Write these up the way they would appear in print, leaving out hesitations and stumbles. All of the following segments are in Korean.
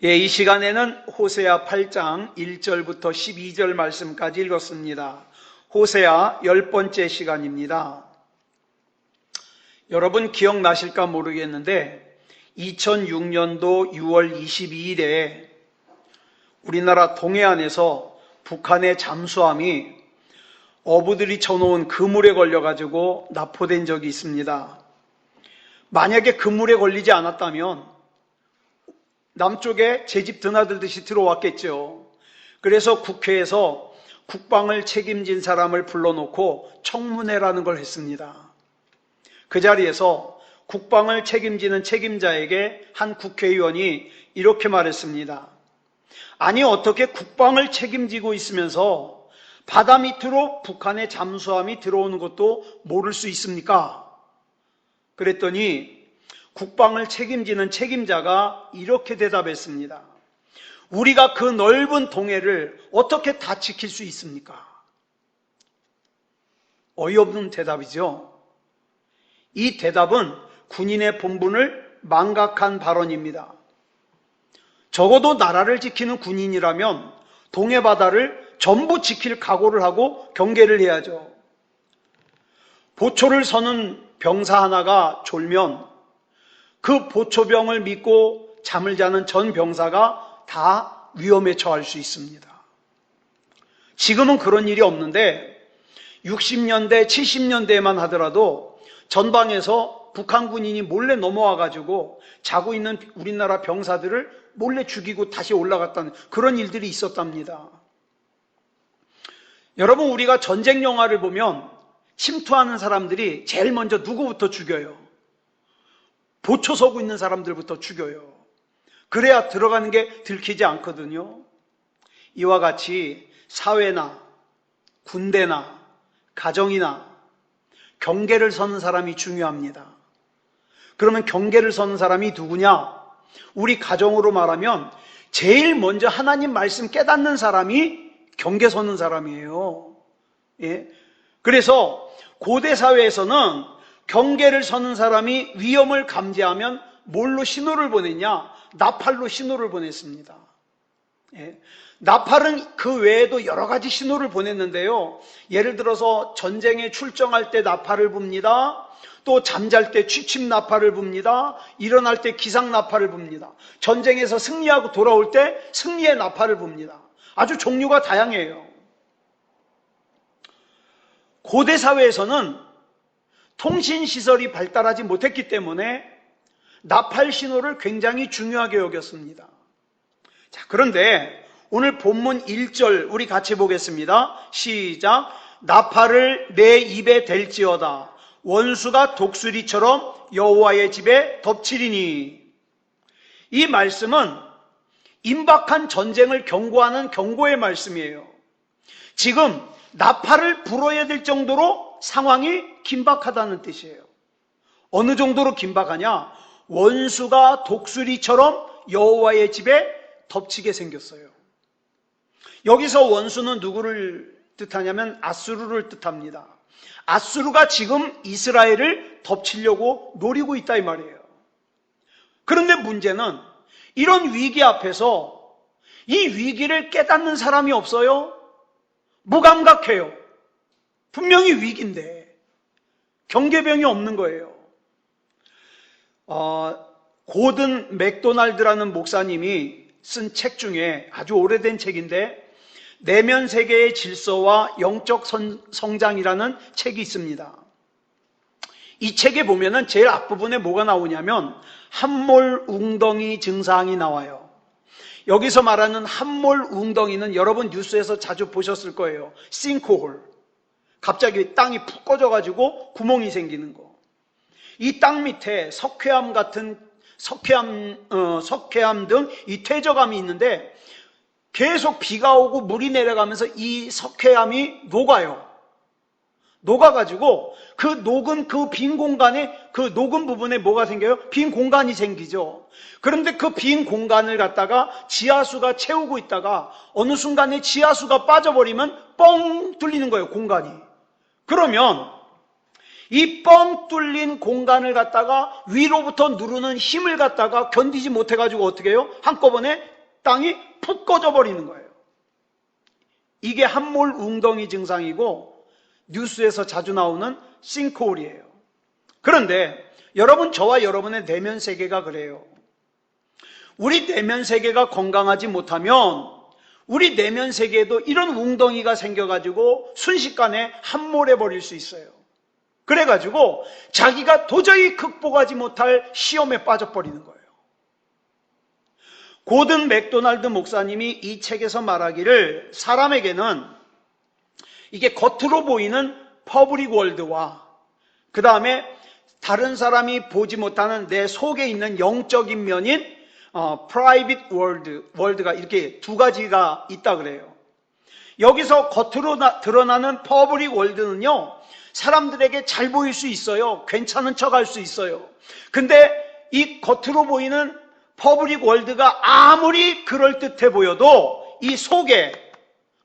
이 시간에는 호세아 8장 1절부터 12절 말씀까지 읽었습니다. 호세아 10번째 시간입니다. 여러분 기억나실까 모르겠는데 2006년도 6월 22일에 우리나라 동해안에서 북한의 잠수함이 어부들이 쳐놓은 그물에 걸려가지고 납포된 적이 있습니다. 만약에 그물에 걸리지 않았다면 남쪽에 제집 드나들듯이 들어왔겠죠. 그래서 국회에서 국방을 책임진 사람을 불러놓고 청문회라는 걸 했습니다. 그 자리에서 국방을 책임지는 책임자에게 한 국회의원이 이렇게 말했습니다. 아니 어떻게 국방을 책임지고 있으면서 바다 밑으로 북한의 잠수함이 들어오는 것도 모를 수 있습니까? 그랬더니 국방을 책임지는 책임자가 이렇게 대답했습니다. 우리가 그 넓은 동해를 어떻게 다 지킬 수 있습니까? 어이없는 대답이죠. 이 대답은 군인의 본분을 망각한 발언입니다. 적어도 나라를 지키는 군인이라면 동해 바다를 전부 지킬 각오를 하고 경계를 해야죠. 보초를 서는 병사 하나가 졸면 그 보초병을 믿고 잠을 자는 전 병사가 다 위험에 처할 수 있습니다. 지금은 그런 일이 없는데 60년대, 70년대에만 하더라도 전방에서 북한 군인이 몰래 넘어와 가지고 자고 있는 우리나라 병사들을 몰래 죽이고 다시 올라갔다는 그런 일들이 있었답니다. 여러분 우리가 전쟁 영화를 보면 침투하는 사람들이 제일 먼저 누구부터 죽여요? 보초 서고 있는 사람들부터 죽여요. 그래야 들어가는 게 들키지 않거든요. 이와 같이 사회나 군대나 가정이나 경계를 서는 사람이 중요합니다. 그러면 경계를 서는 사람이 누구냐? 우리 가정으로 말하면 제일 먼저 하나님 말씀 깨닫는 사람이 경계 서는 사람이에요. 예? 그래서 고대 사회에서는 경계를 서는 사람이 위험을 감지하면 뭘로 신호를 보냈냐? 나팔로 신호를 보냈습니다. 예. 나팔은 그 외에도 여러 가지 신호를 보냈는데요. 예를 들어서 전쟁에 출정할 때 나팔을 붑니다. 또 잠잘 때 취침 나팔을 붑니다. 일어날 때 기상 나팔을 붑니다. 전쟁에서 승리하고 돌아올 때 승리의 나팔을 붑니다. 아주 종류가 다양해요. 고대 사회에서는 통신시설이 발달하지 못했기 때문에 나팔 신호를 굉장히 중요하게 여겼습니다. 자, 그런데 오늘 본문 1절 우리 같이 보겠습니다. 시작. 나팔을 내 입에 댈지어다. 원수가 독수리처럼 여호와의 집에 덮치리니. 이 말씀은 임박한 전쟁을 경고하는 경고의 말씀이에요. 지금 나팔을 불어야 될 정도로 상황이 긴박하다는 뜻이에요. 어느 정도로 긴박하냐? 원수가 독수리처럼 여호와의 집에 덮치게 생겼어요. 여기서 원수는 누구를 뜻하냐면 아수르를 뜻합니다. 아수르가 지금 이스라엘을 덮치려고 노리고 있다 이 말이에요. 그런데 문제는 이런 위기 앞에서 이 위기를 깨닫는 사람이 없어요. 무감각해요. 분명히 위기인데 경계병이 없는 거예요. 고든 맥도날드라는 목사님이 쓴 책 중에 아주 오래된 책인데 내면 세계의 질서와 영적 성장이라는 책이 있습니다. 이 책에 보면은 제일 앞부분에 뭐가 나오냐면 함몰 웅덩이 증상이 나와요. 여기서 말하는 함몰 웅덩이는 여러분 뉴스에서 자주 보셨을 거예요. 싱크홀. 갑자기 땅이 푹 꺼져가지고 구멍이 생기는 거. 이 땅 밑에 석회암 같은 석회암 등 이 퇴적암이 있는데 계속 비가 오고 물이 내려가면서 이 석회암이 녹아요. 녹아가지고 그 녹은 그 빈 공간에 그 녹은 부분에 뭐가 생겨요? 빈 공간이 생기죠. 그런데 그 빈 공간을 갖다가 지하수가 채우고 있다가 어느 순간에 지하수가 빠져버리면 뻥 뚫리는 거예요, 공간이. 그러면 이 뻥 뚫린 공간을 갖다가 위로부터 누르는 힘을 갖다가 견디지 못해가지고 어떻게 해요? 한꺼번에 땅이 푹 꺼져버리는 거예요. 이게 함몰 웅덩이 증상이고 뉴스에서 자주 나오는 싱크홀이에요. 그런데 여러분, 저와 여러분의 내면 세계가 그래요. 우리 내면 세계가 건강하지 못하면 우리 내면 세계에도 이런 웅덩이가 생겨가지고 순식간에 함몰해 버릴 수 있어요. 그래가지고 자기가 도저히 극복하지 못할 시험에 빠져버리는 거예요. 고든 맥도날드 목사님이 이 책에서 말하기를, 사람에게는 이게 겉으로 보이는 퍼블릭 월드와 그 다음에 다른 사람이 보지 못하는 내 속에 있는 영적인 면인 프라이빗 월드가 이렇게 두 가지가 있다 그래요. 여기서 겉으로 드러나는 퍼블릭 월드는요, 사람들에게 잘 보일 수 있어요. 괜찮은 척 할 수 있어요. 근데 이 겉으로 보이는 퍼블릭 월드가 아무리 그럴듯해 보여도 이 속에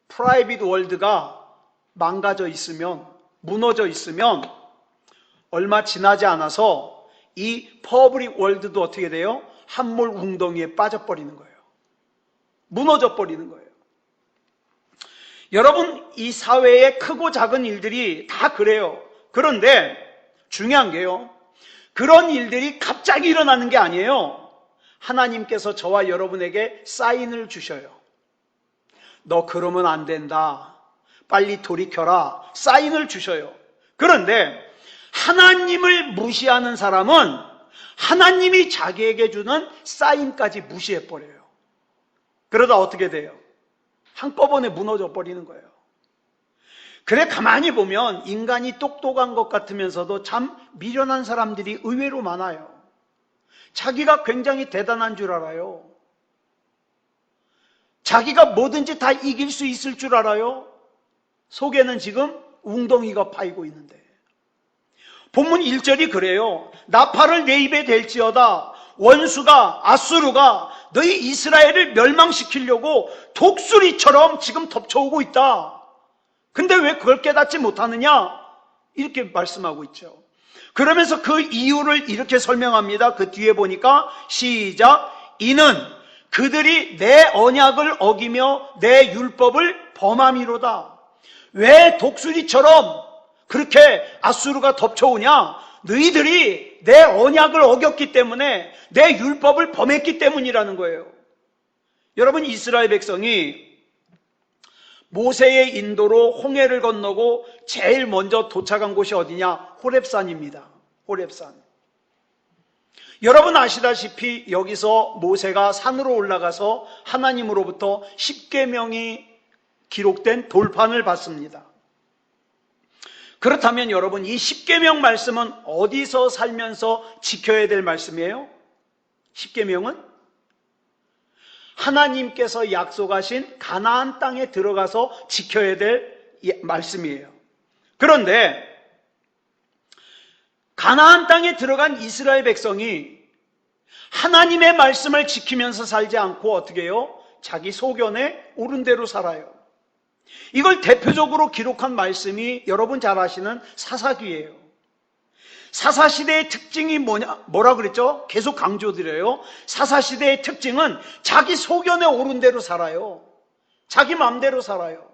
프라이빗 월드가 망가져 있으면, 무너져 있으면 얼마 지나지 않아서 이 퍼블릭 월드도 어떻게 돼요? 함몰 웅덩이에 빠져버리는 거예요. 무너져 버리는 거예요. 여러분, 이 사회의 크고 작은 일들이 다 그래요. 그런데 중요한 게요, 그런 일들이 갑자기 일어나는 게 아니에요. 하나님께서 저와 여러분에게 사인을 주셔요. 너 그러면 안 된다, 빨리 돌이켜라, 사인을 주셔요. 그런데 하나님을 무시하는 사람은 하나님이 자기에게 주는 사인까지 무시해버려요. 그러다 어떻게 돼요? 한꺼번에 무너져 버리는 거예요. 그래, 가만히 보면 인간이 똑똑한 것 같으면서도 참 미련한 사람들이 의외로 많아요. 자기가 굉장히 대단한 줄 알아요. 자기가 뭐든지 다 이길 수 있을 줄 알아요. 속에는 지금 웅덩이가 파이고 있는데. 본문 1절이 그래요. 나팔을 내 입에 댈지어다. 원수가, 아수르가 너희 이스라엘을 멸망시키려고 독수리처럼 지금 덮쳐오고 있다. 근데 왜 그걸 깨닫지 못하느냐? 이렇게 말씀하고 있죠. 그러면서 그 이유를 이렇게 설명합니다. 그 뒤에 보니까 시작. 이는 그들이 내 언약을 어기며 내 율법을 범함이로다. 왜 독수리처럼 그렇게 아수르가 덮쳐오냐? 너희들이 내 언약을 어겼기 때문에, 내 율법을 범했기 때문이라는 거예요. 여러분, 이스라엘 백성이 모세의 인도로 홍해를 건너고 제일 먼저 도착한 곳이 어디냐? 호렙산입니다. 호렙산. 여러분 아시다시피 여기서 모세가 산으로 올라가서 하나님으로부터 십계명이 기록된 돌판을 받습니다. 그렇다면 여러분, 이 십계명 말씀은 어디서 살면서 지켜야 될 말씀이에요? 십계명은 하나님께서 약속하신 가나안 땅에 들어가서 지켜야 될 말씀이에요. 그런데 가나안 땅에 들어간 이스라엘 백성이 하나님의 말씀을 지키면서 살지 않고 어떻게 해요? 자기 소견에 옳은 대로 살아요. 이걸 대표적으로 기록한 말씀이 여러분 잘 아시는 사사기예요. 사사시대의 특징이 뭐라 그랬죠? 계속 강조드려요. 사사시대의 특징은 자기 소견에 옳은 대로 살아요. 자기 마음대로 살아요.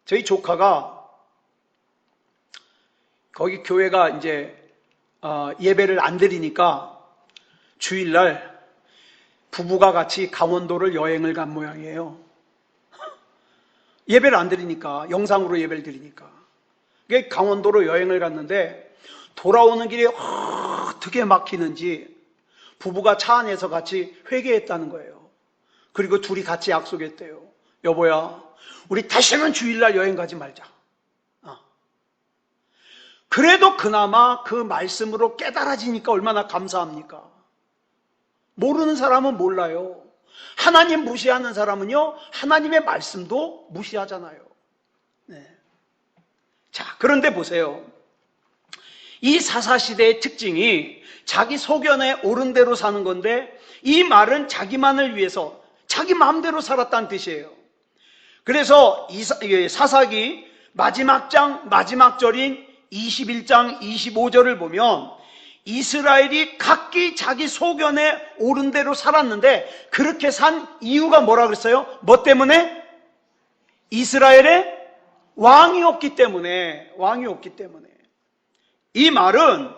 저희 조카가 거기 교회가 이제 예배를 안 드리니까 주일날 부부가 같이 강원도를 여행을 간 모양이에요. 예배를 안 드리니까, 영상으로 예배를 드리니까. 강원도로 여행을 갔는데 돌아오는 길이 어떻게 막히는지 부부가 차 안에서 같이 회개했다는 거예요. 그리고 둘이 같이 약속했대요. 여보야, 우리 다시는 주일날 여행 가지 말자. 그래도 그나마 그 말씀으로 깨달아지니까 얼마나 감사합니까? 모르는 사람은 몰라요. 하나님 무시하는 사람은요, 하나님의 말씀도 무시하잖아요. 네. 자, 그런데 보세요. 이 사사시대의 특징이 자기 소견에 옳은 대로 사는 건데, 이 말은 자기만을 위해서 자기 마음대로 살았다는 뜻이에요. 그래서 사사기 마지막 장, 마지막 절인 21장 25절을 보면 이스라엘이 각기 자기 소견에 옳은 대로 살았는데 그렇게 산 이유가 뭐라 그랬어요? 뭐 때문에? 이스라엘에 왕이 없기 때문에. 이 말은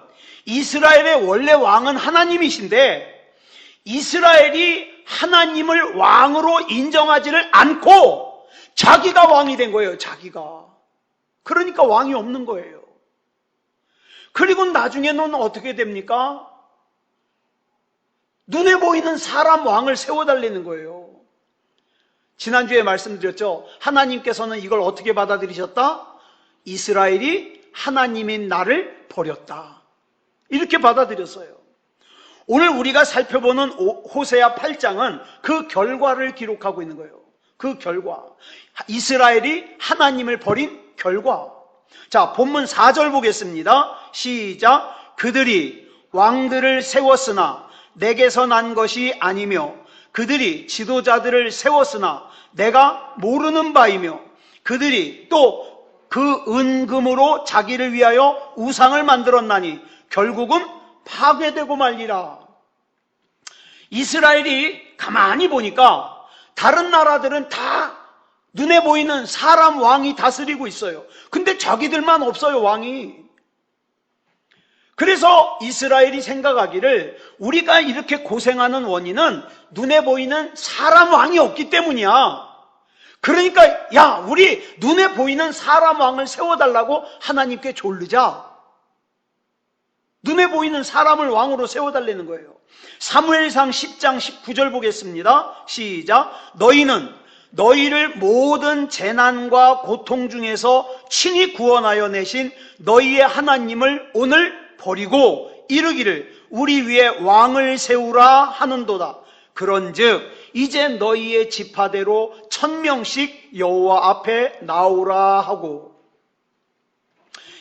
이스라엘의 원래 왕은 하나님이신데 이스라엘이 하나님을 왕으로 인정하지를 않고 자기가 왕이 된 거예요. 자기가. 그러니까 왕이 없는 거예요. 그리고 나중에는 어떻게 됩니까? 눈에 보이는 사람 왕을 세워달라는 거예요. 지난주에 말씀드렸죠. 하나님께서는 이걸 어떻게 받아들이셨다? 이스라엘이 하나님인 나를 버렸다. 이렇게 받아들였어요. 오늘 우리가 살펴보는 호세아 8장은 그 결과를 기록하고 있는 거예요. 그 결과. 이스라엘이 하나님을 버린 결과. 자, 본문 4절 보겠습니다. 시작. 그들이 왕들을 세웠으나 내게서 난 것이 아니며 그들이 지도자들을 세웠으나 내가 모르는 바이며 그들이 또 그 은금으로 자기를 위하여 우상을 만들었나니 결국은 파괴되고 말리라. 이스라엘이 가만히 보니까 다른 나라들은 다 눈에 보이는 사람 왕이 다스리고 있어요. 근데 자기들만 없어요, 왕이. 그래서 이스라엘이 생각하기를 우리가 이렇게 고생하는 원인은 눈에 보이는 사람 왕이 없기 때문이야. 그러니까 야, 우리 눈에 보이는 사람 왕을 세워달라고 하나님께 졸르자. 눈에 보이는 사람을 왕으로 세워달라는 거예요. 사무엘상 10장 19절 보겠습니다. 시작. 너희는 너희를 모든 재난과 고통 중에서 친히 구원하여 내신 너희의 하나님을 오늘 버리고 이르기를 우리 위에 왕을 세우라 하는도다. 그런즉 이제 너희의 지파대로 1000명씩 여호와 앞에 나오라 하고.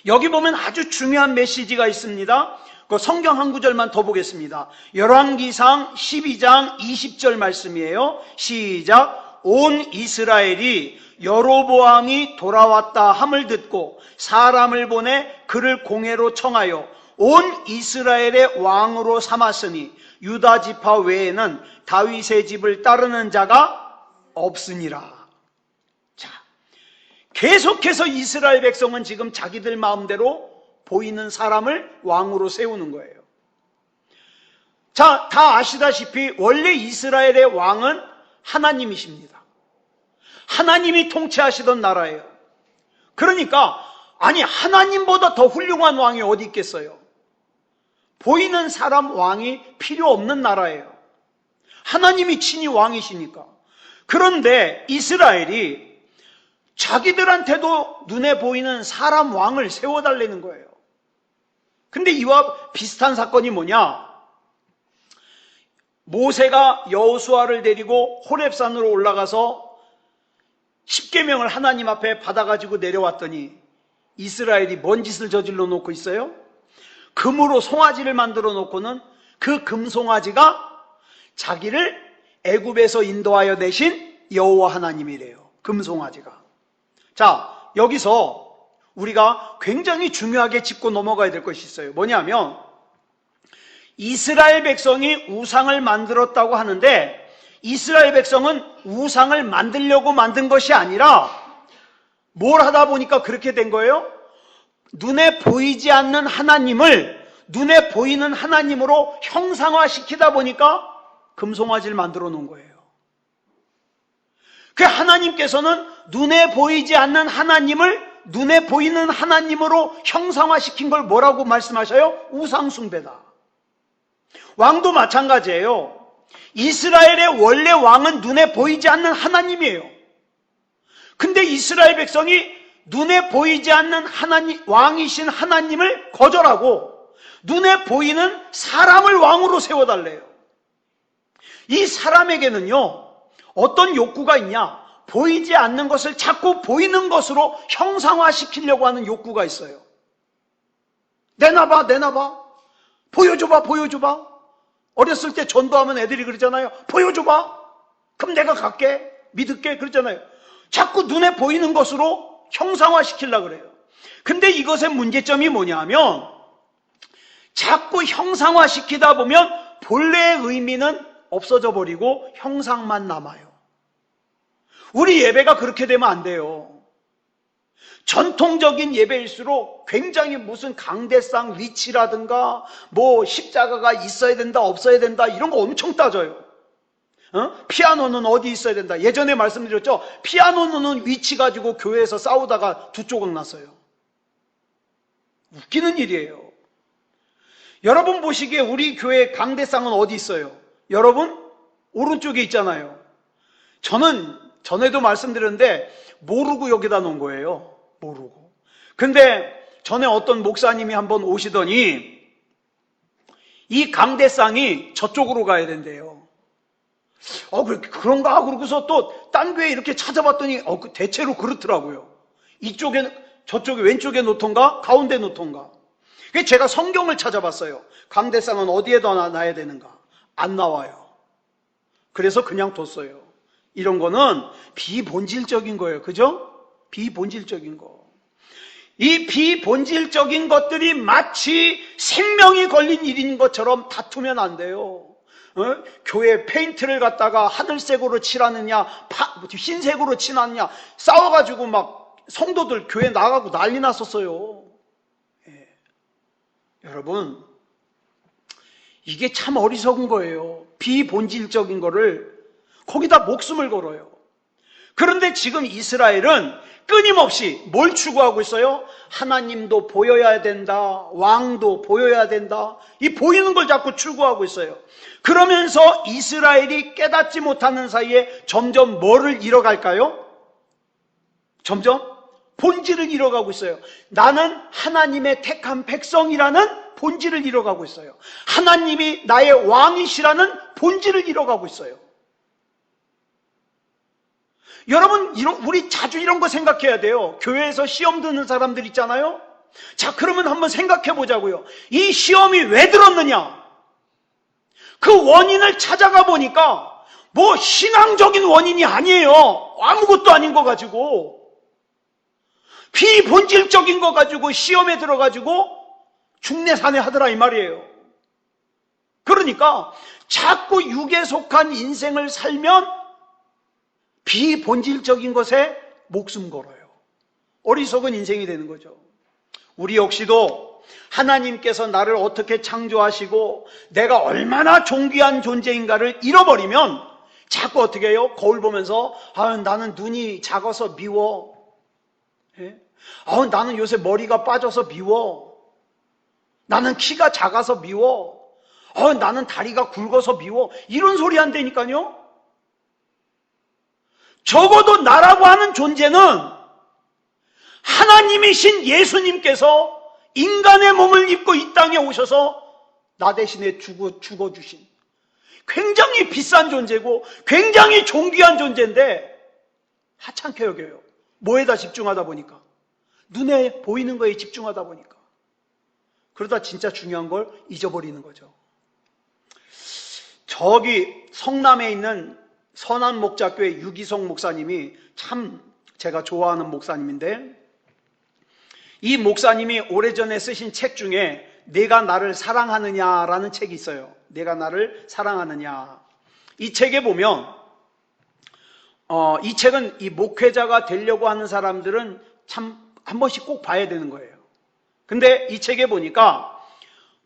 여기 보면 아주 중요한 메시지가 있습니다. 그 성경 한 구절만 더 보겠습니다. 열왕기상 12장 20절 말씀이에요. 시작. 온 이스라엘이 여로보암이 돌아왔다 함을 듣고 사람을 보내 그를 공회로 청하여 온 이스라엘의 왕으로 삼았으니 유다 지파 외에는 다윗의 집을 따르는 자가 없으니라. 자, 계속해서 이스라엘 백성은 지금 자기들 마음대로 보이는 사람을 왕으로 세우는 거예요. 자, 다 아시다시피 원래 이스라엘의 왕은 하나님이십니다. 하나님이 통치하시던 나라예요. 그러니까 아니 하나님보다 더 훌륭한 왕이 어디 있겠어요? 보이는 사람 왕이 필요 없는 나라예요. 하나님이 친히 왕이시니까. 그런데 이스라엘이 자기들한테도 눈에 보이는 사람 왕을 세워달라는 거예요. 근데 이와 비슷한 사건이 뭐냐? 모세가 여호수아를 데리고 호렙산으로 올라가서 십계명을 하나님 앞에 받아가지고 내려왔더니 이스라엘이 뭔 짓을 저질러 놓고 있어요? 금으로 송아지를 만들어 놓고는 그 금송아지가 자기를 애굽에서 인도하여 내신 여호와 하나님이래요. 금송아지가. 자, 여기서 우리가 굉장히 중요하게 짚고 넘어가야 될 것이 있어요. 뭐냐면 이스라엘 백성이 우상을 만들었다고 하는데 이스라엘 백성은 우상을 만들려고 만든 것이 아니라 뭘 하다 보니까 그렇게 된 거예요? 눈에 보이지 않는 하나님을 눈에 보이는 하나님으로 형상화시키다 보니까 금송아지를 만들어 놓은 거예요. 그 하나님께서는 눈에 보이지 않는 하나님을 눈에 보이는 하나님으로 형상화시킨 걸 뭐라고 말씀하셔요? 우상숭배다. 왕도 마찬가지예요. 이스라엘의 원래 왕은 눈에 보이지 않는 하나님이에요. 근데 이스라엘 백성이 눈에 보이지 않는 하나님, 왕이신 하나님을 거절하고 눈에 보이는 사람을 왕으로 세워달래요. 이 사람에게는요, 어떤 욕구가 있냐? 보이지 않는 것을 자꾸 보이는 것으로 형상화시키려고 하는 욕구가 있어요. 내놔봐, 내놔봐. 보여줘봐, 보여줘봐. 어렸을 때 전도하면 애들이 그러잖아요. 보여줘봐. 그럼 내가 갈게. 믿을게. 그러잖아요. 자꾸 눈에 보이는 것으로 형상화시키려고 그래요. 근데 이것의 문제점이 뭐냐면 자꾸 형상화시키다 보면 본래의 의미는 없어져 버리고 형상만 남아요. 우리 예배가 그렇게 되면 안 돼요. 전통적인 예배일수록 굉장히 무슨 강대상 위치라든가 뭐 십자가가 있어야 된다 없어야 된다 이런 거 엄청 따져요. 피아노는 어디 있어야 된다. 예전에 말씀드렸죠. 피아노는 위치 가지고 교회에서 싸우다가 두 조각 났어요. 웃기는 일이에요. 여러분 보시기에 우리 교회 강대상은 어디 있어요? 여러분 오른쪽에 있잖아요. 저는 전에도 말씀드렸는데 모르고 여기다 놓은 거예요. 모르고. 근데 전에 어떤 목사님이 한번 오시더니 이 강대상이 저쪽으로 가야 된대요. 그런가? 그러고서 또 딴 교회 이렇게 찾아봤더니 대체로 그렇더라고요. 저쪽에 왼쪽에 놓던가 가운데 놓던가. 그래서 제가 성경을 찾아봤어요. 강대상은 어디에다 놔야 되는가? 안 나와요. 그래서 그냥 뒀어요. 이런 거는 비본질적인 거예요. 그죠? 비본질적인 거. 이 비본질적인 것들이 마치 생명이 걸린 일인 것처럼 다투면 안 돼요. 교회 페인트를 갖다가 하늘색으로 칠하느냐 흰색으로 칠하느냐 싸워가지고 막 성도들 교회 나가고 난리 났었어요. 여러분 이게 참 어리석은 거예요. 비본질적인 거를 거기다 목숨을 걸어요. 그런데 지금 이스라엘은 끊임없이 뭘 추구하고 있어요? 하나님도 보여야 된다. 왕도 보여야 된다. 이 보이는 걸 자꾸 추구하고 있어요. 그러면서 이스라엘이 깨닫지 못하는 사이에 점점 뭐를 잃어갈까요? 점점 본질을 잃어가고 있어요. 나는 하나님의 택한 백성이라는 본질을 잃어가고 있어요. 하나님이 나의 왕이시라는 본질을 잃어가고 있어요. 여러분, 우리 자주 이런 거 생각해야 돼요. 교회에서 시험 드는 사람들 있잖아요. 자, 그러면 한번 생각해 보자고요. 이 시험이 왜 들었느냐? 그 원인을 찾아가 보니까 뭐 신앙적인 원인이 아니에요. 아무것도 아닌 거 가지고 비본질적인 거 가지고 시험에 들어가지고 중내산에 하더라 이 말이에요. 그러니까 자꾸 육에 속한 인생을 살면 비본질적인 것에 목숨 걸어요. 어리석은 인생이 되는 거죠. 우리 역시도 하나님께서 나를 어떻게 창조하시고 내가 얼마나 존귀한 존재인가를 잃어버리면 자꾸 어떻게 해요? 거울 보면서 나는 눈이 작아서 미워. 나는 요새 머리가 빠져서 미워. 나는 키가 작아서 미워. 나는 다리가 굵어서 미워. 이런 소리 한다니까요. 적어도 나라고 하는 존재는 하나님이신 예수님께서 인간의 몸을 입고 이 땅에 오셔서 나 대신에 죽어주신 굉장히 비싼 존재고 굉장히 존귀한 존재인데 하찮게 여겨요. 뭐에다 집중하다 보니까? 눈에 보이는 거에 집중하다 보니까. 그러다 진짜 중요한 걸 잊어버리는 거죠. 저기 성남에 있는 선한목자교회 유기성 목사님이 참 제가 좋아하는 목사님인데 이 목사님이 오래전에 쓰신 책 중에 내가 나를 사랑하느냐라는 책이 있어요. 내가 나를 사랑하느냐. 이 책에 보면 이 책은 이 목회자가 되려고 하는 사람들은 참 한 번씩 꼭 봐야 되는 거예요. 근데 이 책에 보니까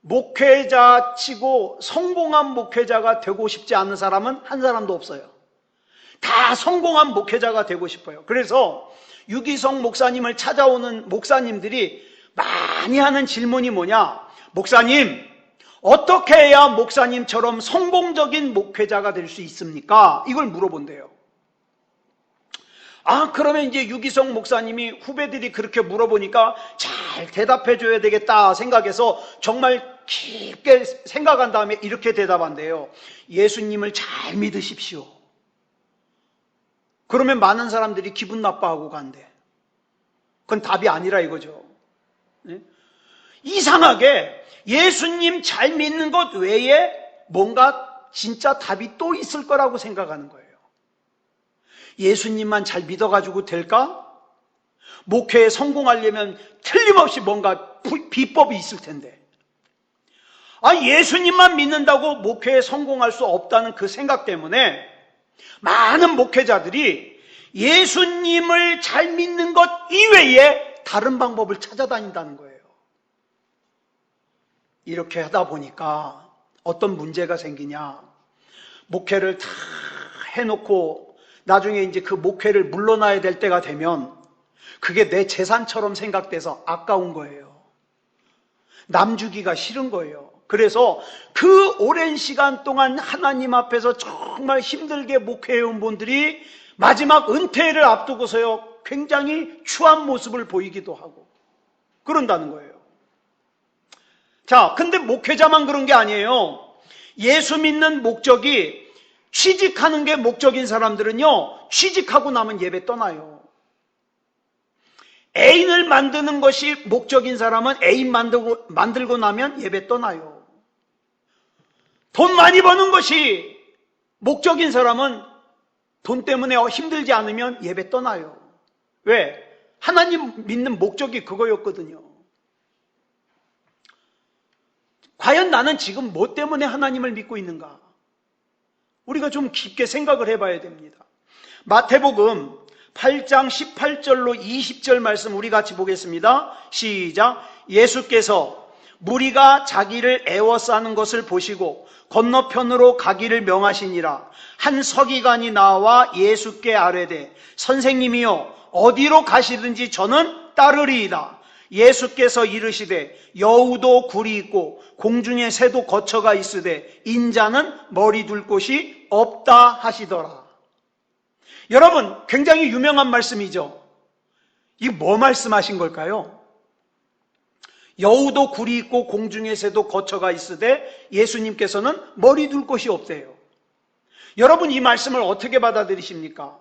목회자 치고 성공한 목회자가 되고 싶지 않은 사람은 한 사람도 없어요. 다 성공한 목회자가 되고 싶어요. 그래서 유기성 목사님을 찾아오는 목사님들이 많이 하는 질문이 뭐냐? 목사님, 어떻게 해야 목사님처럼 성공적인 목회자가 될 수 있습니까? 이걸 물어본대요. 그러면 이제 유기성 목사님이 후배들이 그렇게 물어보니까 잘 대답해 줘야 되겠다 생각해서 정말 깊게 생각한 다음에 이렇게 대답한대요. 예수님을 잘 믿으십시오. 그러면 많은 사람들이 기분 나빠하고 간대. 그건 답이 아니라 이거죠. 이상하게 예수님 잘 믿는 것 외에 뭔가 진짜 답이 또 있을 거라고 생각하는 거예요. 예수님만 잘 믿어가지고 될까? 목회에 성공하려면 틀림없이 뭔가 비법이 있을 텐데, 예수님만 믿는다고 목회에 성공할 수 없다는 그 생각 때문에 많은 목회자들이 예수님을 잘 믿는 것 이외에 다른 방법을 찾아다닌다는 거예요. 이렇게 하다 보니까 어떤 문제가 생기냐. 목회를 다 해놓고 나중에 이제 그 목회를 물러나야 될 때가 되면 그게 내 재산처럼 생각돼서 아까운 거예요. 남주기가 싫은 거예요. 그래서 그 오랜 시간 동안 하나님 앞에서 정말 힘들게 목회해온 분들이 마지막 은퇴를 앞두고서요, 굉장히 추한 모습을 보이기도 하고 그런다는 거예요. 자, 근데 목회자만 그런 게 아니에요. 예수 믿는 목적이 취직하는 게 목적인 사람들은요, 취직하고 나면 예배 떠나요. 애인을 만드는 것이 목적인 사람은 애인 만들고 나면 예배 떠나요. 돈 많이 버는 것이 목적인 사람은 돈 때문에 힘들지 않으면 예배 떠나요. 왜? 하나님 믿는 목적이 그거였거든요. 과연 나는 지금 뭐 때문에 하나님을 믿고 있는가? 우리가 좀 깊게 생각을 해봐야 됩니다. 마태복음 8장 18절로 20절 말씀 우리 같이 보겠습니다. 시작. 예수께서 무리가 자기를 애워싸는 것을 보시고 건너편으로 가기를 명하시니라. 한 서기관이 나와 예수께 아뢰되 선생님이여 어디로 가시든지 저는 따르리이다. 예수께서 이르시되 여우도 굴이 있고 공중에 새도 거처가 있으되 인자는 머리 둘 곳이 없다 하시더라. 여러분, 굉장히 유명한 말씀이죠. 이게 뭐 말씀하신 걸까요? 여우도 굴이 있고 공중에 새도 거처가 있으되 예수님께서는 머리 둘 곳이 없대요. 여러분, 이 말씀을 어떻게 받아들이십니까?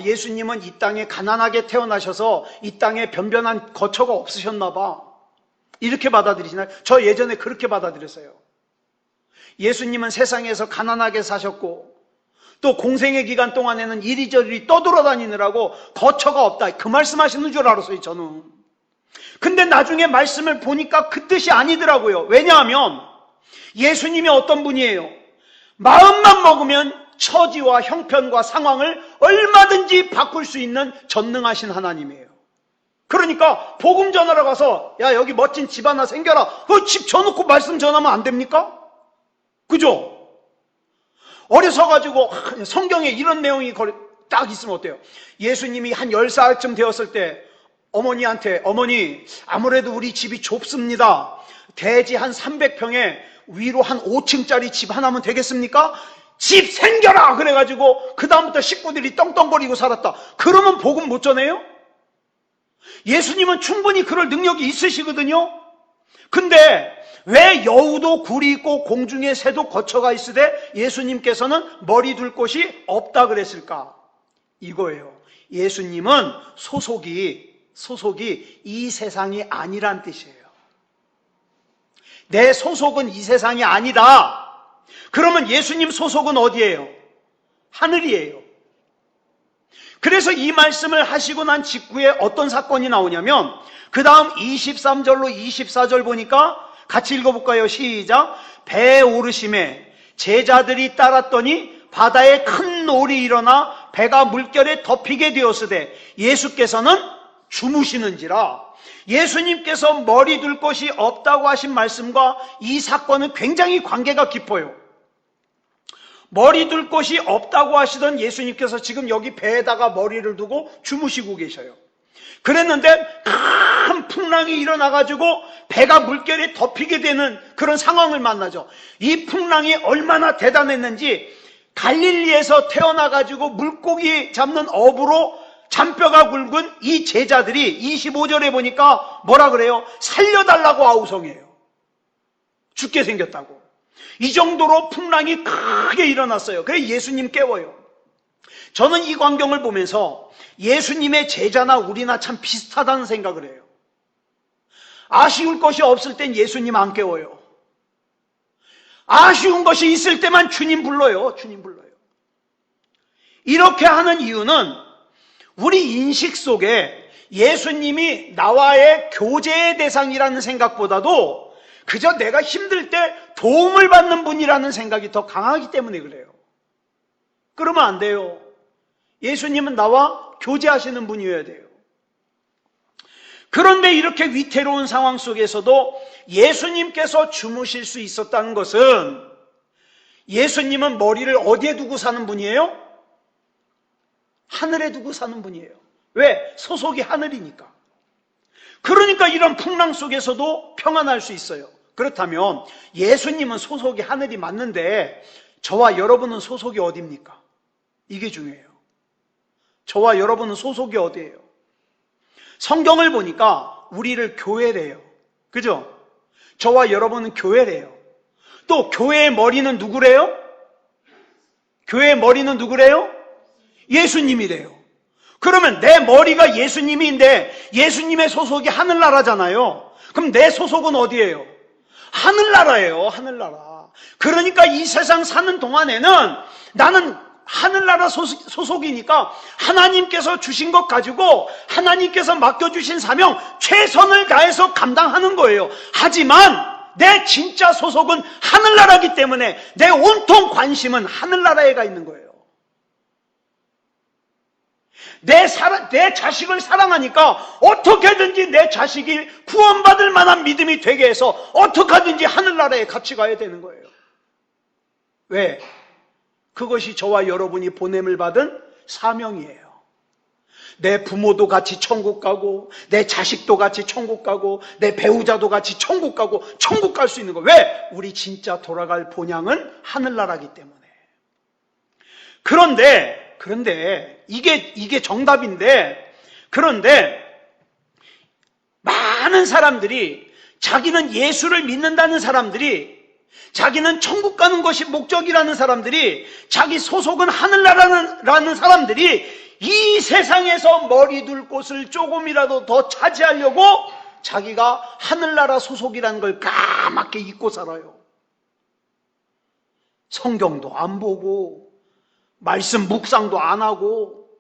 예수님은 이 땅에 가난하게 태어나셔서 이 땅에 변변한 거처가 없으셨나 봐. 이렇게 받아들이시나요? 저 예전에 그렇게 받아들였어요. 예수님은 세상에서 가난하게 사셨고 또 공생의 기간 동안에는 이리저리 떠돌아다니느라고 거처가 없다. 그 말씀하시는 줄 알았어요, 저는. 근데 나중에 말씀을 보니까 그 뜻이 아니더라고요. 왜냐하면 예수님이 어떤 분이에요? 마음만 먹으면 처지와 형편과 상황을 얼마든지 바꿀 수 있는 전능하신 하나님이에요. 그러니까 복음 전하러 가서 야, 여기 멋진 집 하나 생겨라. 그 집 줘놓고 말씀 전하면 안 됩니까? 그죠? 어려서 가지고 성경에 이런 내용이 딱 있으면 어때요? 예수님이 한 10살쯤 되었을 때 어머니한테 어머니, 아무래도 우리 집이 좁습니다. 대지 한 300평에 위로 한 5층짜리 집 하나면 되겠습니까? 집 생겨라! 그래가지고 그 다음부터 식구들이 떵떵거리고 살았다. 그러면 복음 못 전해요? 예수님은 충분히 그럴 능력이 있으시거든요. 근데 왜 여우도 굴이 있고 공중에 새도 거처가 있으되 예수님께서는 머리 둘 곳이 없다 그랬을까? 이거예요. 예수님은 소속이 이 세상이 아니란 뜻이에요. 내 소속은 이 세상이 아니다. 그러면 예수님 소속은 어디예요? 하늘이에요. 그래서 이 말씀을 하시고 난 직후에 어떤 사건이 나오냐면 그 다음 23절로 24절 보니까 같이 읽어볼까요? 시작. 배에 오르심에 제자들이 따랐더니 바다에 큰 놀이 일어나 배가 물결에 덮이게 되었으되 예수께서는 주무시는지라. 예수님께서 머리 둘 곳이 없다고 하신 말씀과 이 사건은 굉장히 관계가 깊어요. 머리 둘 곳이 없다고 하시던 예수님께서 지금 여기 배에다가 머리를 두고 주무시고 계셔요. 그랬는데 큰 풍랑이 일어나가지고 배가 물결에 덮이게 되는 그런 상황을 만나죠. 이 풍랑이 얼마나 대단했는지 갈릴리에서 태어나가지고 물고기 잡는 어부로 잔뼈가 굵은 이 제자들이 25절에 보니까 뭐라 그래요? 살려달라고 아우성해요. 죽게 생겼다고. 이 정도로 풍랑이 크게 일어났어요. 그래서 예수님 깨워요. 저는 이 광경을 보면서 예수님의 제자나 우리나 참 비슷하다는 생각을 해요. 아쉬울 것이 없을 땐 예수님 안 깨워요. 아쉬운 것이 있을 때만 주님 불러요. 주님 불러요. 이렇게 하는 이유는 우리 인식 속에 예수님이 나와의 교제의 대상이라는 생각보다도 그저 내가 힘들 때 도움을 받는 분이라는 생각이 더 강하기 때문에 그래요. 그러면 안 돼요. 예수님은 나와 교제하시는 분이어야 돼요. 그런데 이렇게 위태로운 상황 속에서도 예수님께서 주무실 수 있었다는 것은 예수님은 머리를 어디에 두고 사는 분이에요? 하늘에 두고 사는 분이에요. 왜? 소속이 하늘이니까. 그러니까 이런 풍랑 속에서도 평안할 수 있어요. 그렇다면 예수님은 소속이 하늘이 맞는데 저와 여러분은 소속이 어디입니까? 이게 중요해요. 저와 여러분은 소속이 어디예요? 성경을 보니까 우리를 교회래요. 그죠? 저와 여러분은 교회래요. 또 교회의 머리는 누구래요? 교회의 머리는 누구래요? 예수님이래요. 그러면 내 머리가 예수님인데 예수님의 소속이 하늘나라잖아요. 그럼 내 소속은 어디예요? 하늘나라예요. 하늘나라. 그러니까 이 세상 사는 동안에는 나는 하늘나라 소속이니까 하나님께서 주신 것 가지고 하나님께서 맡겨주신 사명 최선을 다해서 감당하는 거예요. 하지만 내 진짜 소속은 하늘나라이기 때문에 내 온통 관심은 하늘나라에 가 있는 거예요. 내 자식을 사랑하니까 어떻게든지 내 자식이 구원받을 만한 믿음이 되게 해서 어떻게 하든지 하늘나라에 같이 가야 되는 거예요. 왜? 그것이 저와 여러분이 보냄을 받은 사명이에요. 내 부모도 같이 천국 가고 내 자식도 같이 천국 가고 내 배우자도 같이 천국 가고 천국 갈 수 있는 거. 왜? 우리 진짜 돌아갈 본향은 하늘나라이기 때문에. 그런데 이게 정답인데, 그런데 많은 사람들이 자기는 예수를 믿는다는 사람들이, 자기는 천국 가는 것이 목적이라는 사람들이, 자기 소속은 하늘나라라는 사람들이 이 세상에서 머리 둘 곳을 조금이라도 더 차지하려고 자기가 하늘나라 소속이라는 걸 까맣게 잊고 살아요. 성경도 안 보고 말씀 묵상도 안 하고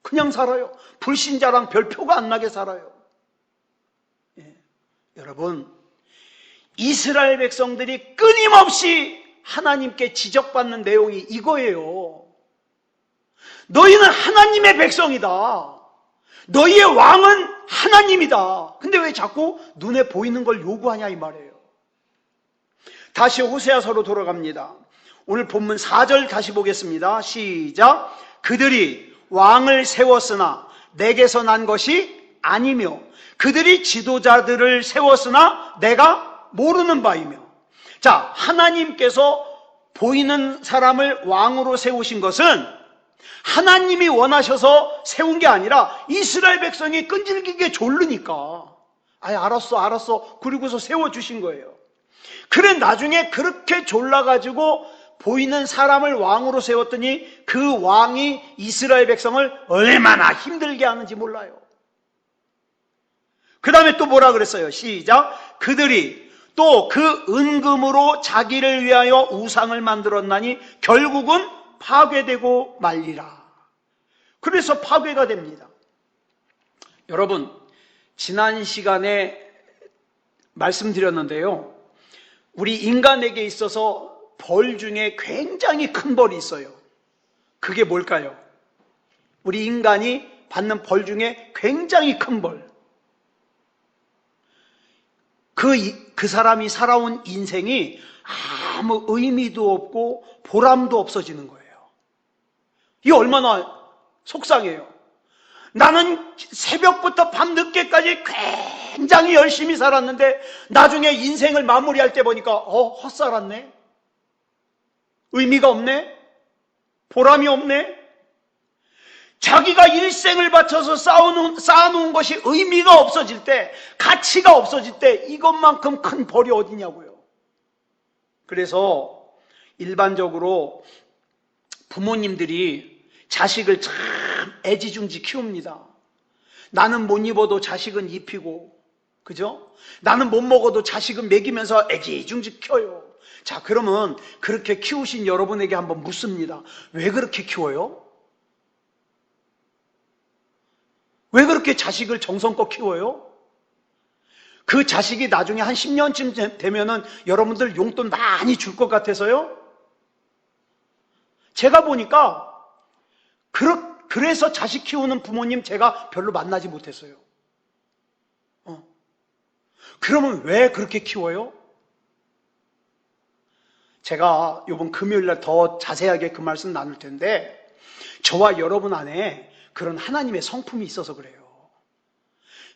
그냥 살아요. 불신자랑 별표가 안 나게 살아요. 예. 여러분, 이스라엘 백성들이 끊임없이 하나님께 지적받는 내용이 이거예요. 너희는 하나님의 백성이다. 너희의 왕은 하나님이다. 근데 왜 자꾸 눈에 보이는 걸 요구하냐 이 말이에요. 다시 호세아서로 돌아갑니다. 오늘 본문 4절 다시 보겠습니다. 시작. 그들이 왕을 세웠으나 내게서 난 것이 아니며 그들이 지도자들을 세웠으나 내가 모르는 바이며. 자, 하나님께서 보이는 사람을 왕으로 세우신 것은 하나님이 원하셔서 세운 게 아니라 이스라엘 백성이 끈질기게 졸르니까 알았어 그리고서 세워주신 거예요. 그래 나중에 그렇게 졸라가지고 보이는 사람을 왕으로 세웠더니 그 왕이 이스라엘 백성을 얼마나 힘들게 하는지 몰라요. 그 다음에 또 뭐라 그랬어요? 시작. 그들이 또 그 은금으로 자기를 위하여 우상을 만들었나니 결국은 파괴되고 말리라. 그래서 파괴가 됩니다. 여러분, 지난 시간에 말씀드렸는데요, 우리 인간에게 있어서 벌 중에 굉장히 큰 벌이 있어요. 그게 뭘까요? 우리 인간이 받는 벌 중에 굉장히 큰 벌. 그 사람이 살아온 인생이 아무 의미도 없고 보람도 없어지는 거예요. 이게 얼마나 속상해요. 나는 새벽부터 밤늦게까지 굉장히 열심히 살았는데 나중에 인생을 마무리할 때 보니까 헛살았네. 의미가 없네. 보람이 없네. 자기가 일생을 바쳐서 쌓아놓은 것이 의미가 없어질 때, 가치가 없어질 때 이것만큼 큰 벌이 어디냐고요. 그래서 일반적으로 부모님들이 자식을 참 애지중지 키웁니다. 나는 못 입어도 자식은 입히고, 그죠? 나는 못 먹어도 자식은 먹이면서 애지중지 키워요. 자, 그러면 그렇게 키우신 여러분에게 한번 묻습니다. 왜 그렇게 키워요? 왜 그렇게 자식을 정성껏 키워요? 그 자식이 나중에 한 10년쯤 되면은 여러분들 용돈 많이 줄 것 같아서요? 제가 보니까 그래서 자식 키우는 부모님 제가 별로 만나지 못했어요. 그러면 왜 그렇게 키워요? 제가 이번 금요일 날 더 자세하게 그 말씀 나눌 텐데 저와 여러분 안에 그런 하나님의 성품이 있어서 그래요.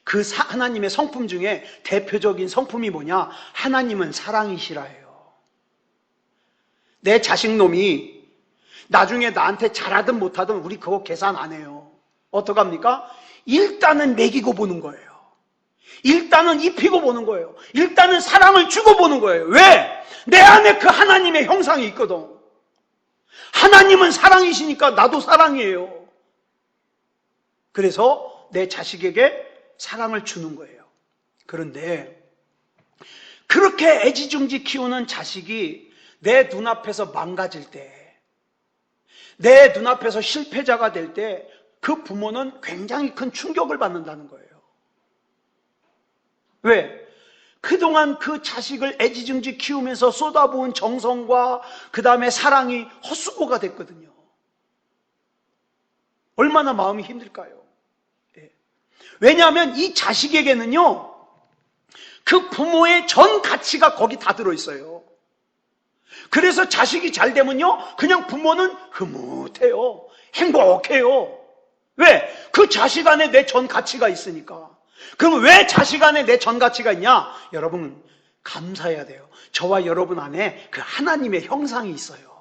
그 하나님의 성품 중에 대표적인 성품이 뭐냐? 하나님은 사랑이시라예요. 내 자식놈이 나중에 나한테 잘하든 못하든 우리 그거 계산 안 해요. 어떡합니까? 일단은 먹이고 보는 거예요. 일단은 입히고 보는 거예요. 일단은 사랑을 주고 보는 거예요. 왜? 내 안에 그 하나님의 형상이 있거든. 하나님은 사랑이시니까 나도 사랑이에요. 그래서 내 자식에게 사랑을 주는 거예요. 그런데 그렇게 애지중지 키우는 자식이 내 눈앞에서 망가질 때, 내 눈앞에서 실패자가 될 때 그 부모는 굉장히 큰 충격을 받는다는 거예요. 왜? 그동안 그 자식을 애지중지 키우면서 쏟아부은 정성과 그 다음에 사랑이 헛수고가 됐거든요. 얼마나 마음이 힘들까요? 왜냐하면 이 자식에게는요, 그 부모의 전 가치가 거기 다 들어있어요. 그래서 자식이 잘 되면요, 그냥 부모는 흐뭇해요. 행복해요. 왜? 그 자식 안에 내 전 가치가 있으니까. 그럼 왜 자식 안에 내 전 가치가 있냐? 여러분, 감사해야 돼요. 저와 여러분 안에 그 하나님의 형상이 있어요.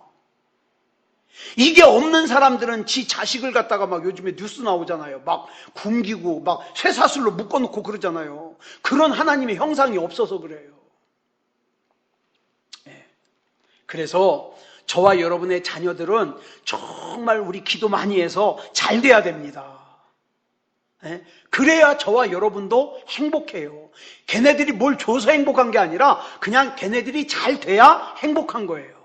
이게 없는 사람들은 지 자식을 갖다가 막 요즘에 뉴스 나오잖아요. 막 굶기고 막 쇠사슬로 묶어놓고 그러잖아요. 그런 하나님의 형상이 없어서 그래요. 그래서 저와 여러분의 자녀들은 정말 우리 기도 많이 해서 잘 돼야 됩니다. 그래야 저와 여러분도 행복해요. 걔네들이 뭘 줘서 행복한 게 아니라 그냥 걔네들이 잘 돼야 행복한 거예요.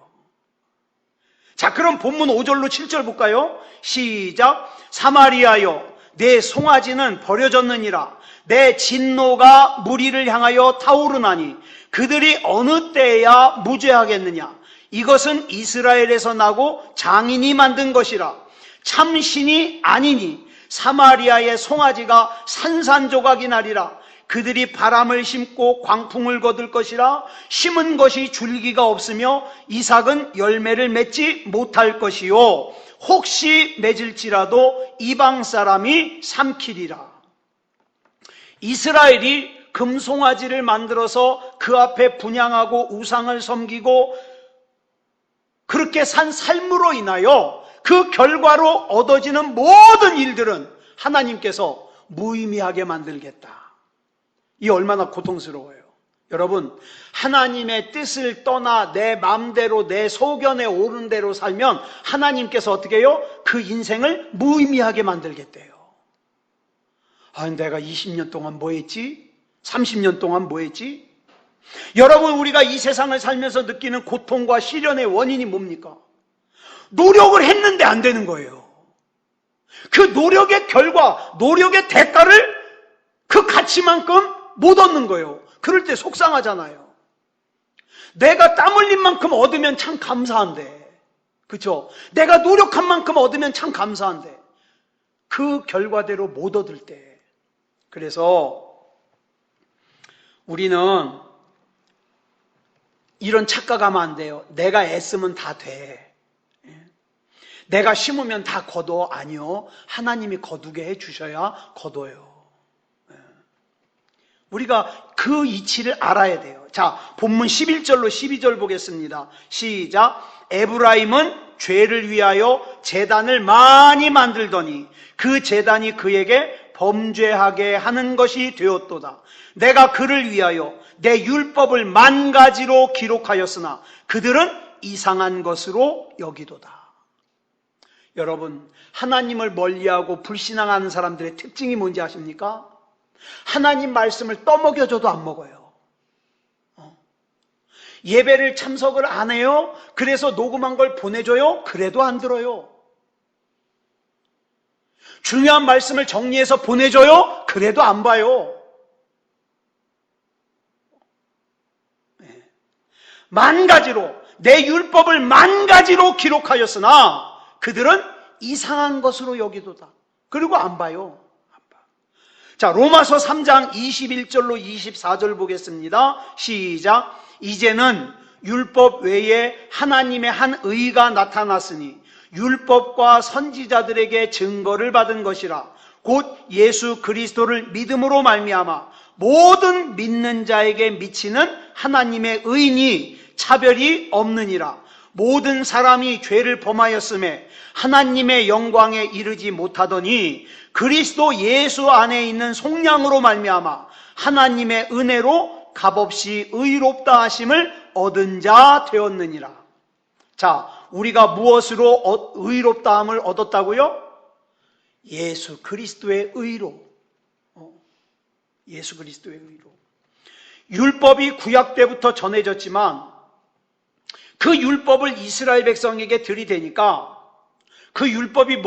자, 그럼 본문 5절로 7절 볼까요? 시작. 사마리아여, 내 송아지는 버려졌느니라. 내 진노가 무리를 향하여 타오르나니 그들이 어느 때야 무죄하겠느냐? 이것은 이스라엘에서 나고 장인이 만든 것이라. 참신이 아니니 사마리아의 송아지가 산산조각이 나리라. 그들이 바람을 심고 광풍을 거둘 것이라. 심은 것이 줄기가 없으며 이삭은 열매를 맺지 못할 것이요 혹시 맺을지라도 이방 사람이 삼키리라. 이스라엘이 금송아지를 만들어서 그 앞에 분향하고 우상을 섬기고 그렇게 산 삶으로 인하여 그 결과로 얻어지는 모든 일들은 하나님께서 무의미하게 만들겠다. 이 얼마나 고통스러워요. 여러분, 하나님의 뜻을 떠나 내 마음대로 내 소견에 오른 대로 살면 하나님께서 어떻게 해요? 그 인생을 무의미하게 만들겠대요. 아, 내가 20년 동안 뭐 했지? 30년 동안 뭐 했지? 여러분, 우리가 이 세상을 살면서 느끼는 고통과 시련의 원인이 뭡니까? 노력을 했는데 안 되는 거예요. 그 노력의 결과, 노력의 대가를 그 가치만큼 못 얻는 거예요. 그럴 때 속상하잖아요. 내가 땀 흘린 만큼 얻으면 참 감사한데, 그렇죠? 내가 노력한 만큼 얻으면 참 감사한데 그 결과대로 못 얻을 때, 그래서 우리는 이런 착각하면 안 돼요. 내가 애쓰면 다 돼. 내가 심으면 다 거둬. 아니요. 하나님이 거두게 해주셔야 거둬요. 우리가 그 이치를 알아야 돼요. 자, 본문 11절로 12절 보겠습니다. 시작. 에브라임은 죄를 위하여 제단을 많이 만들더니 그 제단이 그에게 범죄하게 하는 것이 되었도다. 내가 그를 위하여 내 율법을 만 가지로 기록하였으나 그들은 이상한 것으로 여기도다. 여러분, 하나님을 멀리하고 불신앙하는 사람들의 특징이 뭔지 아십니까? 하나님 말씀을 떠먹여줘도 안 먹어요. 예배를 참석을 안 해요. 그래서 녹음한 걸 보내줘요. 그래도 안 들어요. 중요한 말씀을 정리해서 보내줘요? 그래도 안 봐요. 만 가지로, 내 율법을 만 가지로 기록하였으나 그들은 이상한 것으로 여기도다. 그리고 안 봐요. 안 봐. 자, 로마서 3장 21절로 24절 보겠습니다. 시작. 이제는 율법 외에 하나님의 한 의가 나타났으니 율법과 선지자들에게 증거를 받은 것이라. 곧 예수 그리스도를 믿음으로 말미암아 모든 믿는 자에게 미치는 하나님의 의인이 차별이 없느니라. 모든 사람이 죄를 범하였음에 하나님의 영광에 이르지 못하더니 그리스도 예수 안에 있는 속량으로 말미암아 하나님의 은혜로 값없이 의롭다 하심을 얻은 자 되었느니라. 자, 우리가 무엇으로 의롭다함을 얻었다고요? 예수 그리스도의 의로. 예수 그리스도의 의로. 율법이 구약 때부터 전해졌지만 그 율법을 이스라엘 백성에게 들이대니까 그 율법이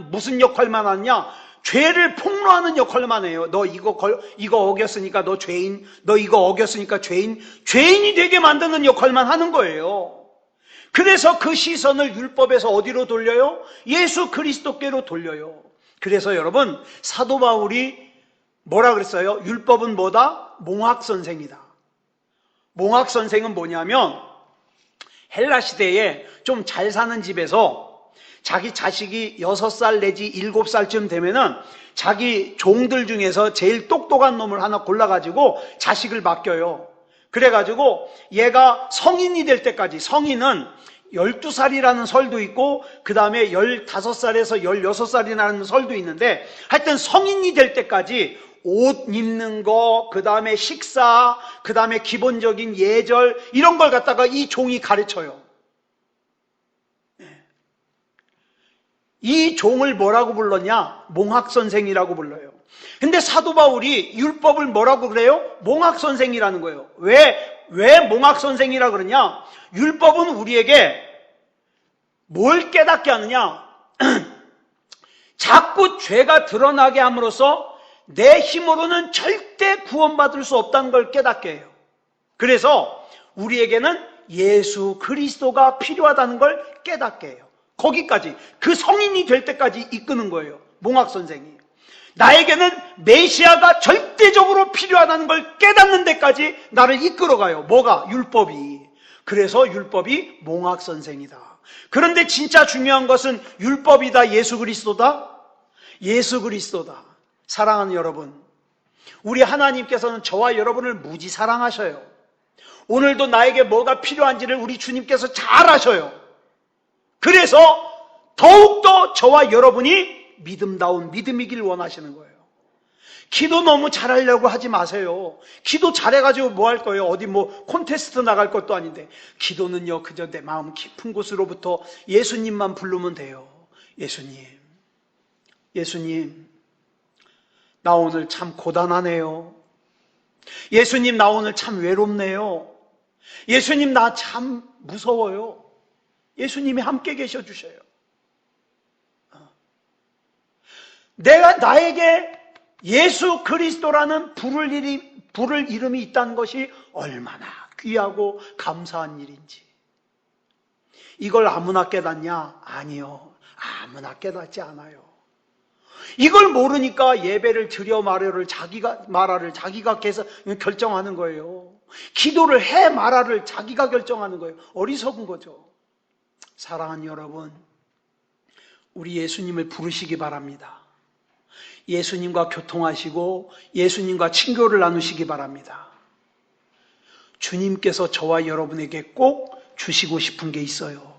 무슨 역할만 하냐? 죄를 폭로하는 역할만 해요. 너 이거 어겼으니까 너 죄인, 너 이거 어겼으니까 죄인, 죄인이 되게 만드는 역할만 하는 거예요. 그래서 그 시선을 율법에서 어디로 돌려요? 예수 그리스도께로 돌려요. 그래서 여러분, 사도 바울이 뭐라 그랬어요? 율법은 뭐다? 몽학선생이다. 몽학선생은 뭐냐면 헬라 시대에 좀 잘 사는 집에서 자기 자식이 6살 내지 7살쯤 되면은 자기 종들 중에서 제일 똑똑한 놈을 하나 골라가지고 자식을 맡겨요. 그래가지고 얘가 성인이 될 때까지, 성인은 12살이라는 설도 있고 그 다음에 15살에서 16살이라는 설도 있는데 하여튼 성인이 될 때까지 옷 입는 거, 그 다음에 식사, 그 다음에 기본적인 예절 이런 걸 갖다가 이 종이 가르쳐요. 이 종을 뭐라고 불렀냐? 몽학선생이라고 불러요. 근데 사도 바울이 율법을 뭐라고 그래요? 몽학선생이라는 거예요. 왜 몽학선생이라고 그러냐? 율법은 우리에게 뭘 깨닫게 하느냐? 자꾸 죄가 드러나게 함으로써 내 힘으로는 절대 구원받을 수 없다는 걸 깨닫게 해요. 그래서 우리에게는 예수 그리스도가 필요하다는 걸 깨닫게 해요. 거기까지, 그 성인이 될 때까지 이끄는 거예요. 몽학선생이. 나에게는 메시아가 절대적으로 필요하다는 걸 깨닫는 데까지 나를 이끌어가요. 뭐가? 율법이. 그래서 율법이 몽학선생이다. 그런데 진짜 중요한 것은 율법이다, 예수 그리스도다? 예수 그리스도다. 사랑하는 여러분, 우리 하나님께서는 저와 여러분을 무지 사랑하셔요. 오늘도 나에게 뭐가 필요한지를 우리 주님께서 잘 아셔요. 그래서 더욱더 저와 여러분이 믿음다운 믿음이길 원하시는 거예요. 기도 너무 잘하려고 하지 마세요. 기도 잘해가지고 뭐 할 거예요? 어디 콘테스트 나갈 것도 아닌데. 기도는요, 그저 내 마음 깊은 곳으로부터 예수님만 부르면 돼요. 예수님, 나 오늘 참 고단하네요. 예수님, 나 오늘 참 외롭네요. 예수님, 나 참 무서워요. 예수님이 함께 계셔 주셔요. 나에게 예수 그리스도라는 부를 이름이 있다는 것이 얼마나 귀하고 감사한 일인지. 이걸 아무나 깨닫냐? 아니요. 아무나 깨닫지 않아요. 이걸 모르니까 예배를 드려 말아를 자기가 결정하는 거예요. 기도를 해 말아를 자기가 결정하는 거예요. 어리석은 거죠. 사랑하는 여러분, 우리 예수님을 부르시기 바랍니다. 예수님과 교통하시고 예수님과 친교를 나누시기 바랍니다. 주님께서 저와 여러분에게 꼭 주시고 싶은 게 있어요.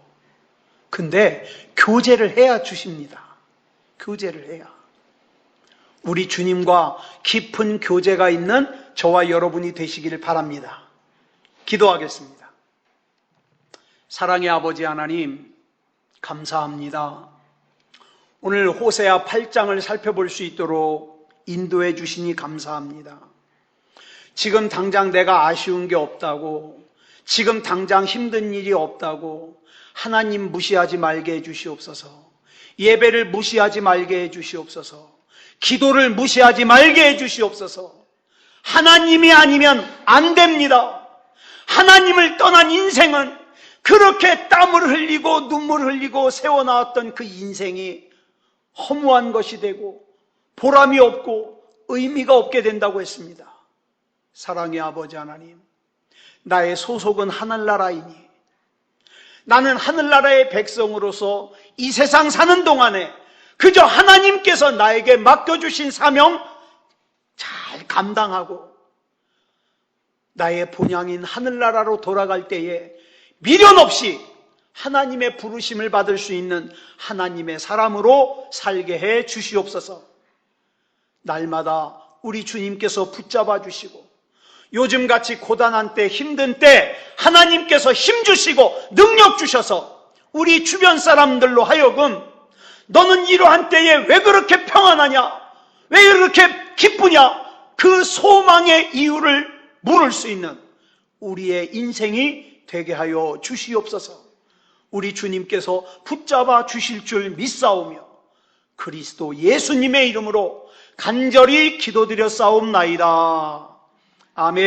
근데 교제를 해야 주십니다. 교제를 해야. 우리 주님과 깊은 교제가 있는 저와 여러분이 되시기를 바랍니다. 기도하겠습니다. 사랑의 아버지 하나님, 감사합니다. 오늘 호세아 8장을 살펴볼 수 있도록 인도해 주시니 감사합니다. 지금 당장 내가 아쉬운 게 없다고, 지금 당장 힘든 일이 없다고 하나님 무시하지 말게 해 주시옵소서. 예배를 무시하지 말게 해주시옵소서. 기도를 무시하지 말게 해주시옵소서. 하나님이 아니면 안 됩니다. 하나님을 떠난 인생은 그렇게 땀을 흘리고 눈물을 흘리고 세워나왔던 그 인생이 허무한 것이 되고 보람이 없고 의미가 없게 된다고 했습니다. 사랑의 아버지 하나님, 나의 소속은 하늘나라이니 나는 하늘나라의 백성으로서 이 세상 사는 동안에 그저 하나님께서 나에게 맡겨주신 사명 잘 감당하고 나의 본향인 하늘나라로 돌아갈 때에 미련 없이 하나님의 부르심을 받을 수 있는 하나님의 사람으로 살게 해 주시옵소서. 날마다 우리 주님께서 붙잡아 주시고 요즘같이 고단한 때 힘든 때 하나님께서 힘 주시고 능력 주셔서 우리 주변 사람들로 하여금 너는 이러한 때에 왜 그렇게 평안하냐? 왜 그렇게 기쁘냐? 그 소망의 이유를 물을 수 있는 우리의 인생이 되게 하여 주시옵소서. 우리 주님께서 붙잡아 주실 줄 믿사오며 그리스도 예수님의 이름으로 간절히 기도드려 싸움나이다. 아멘.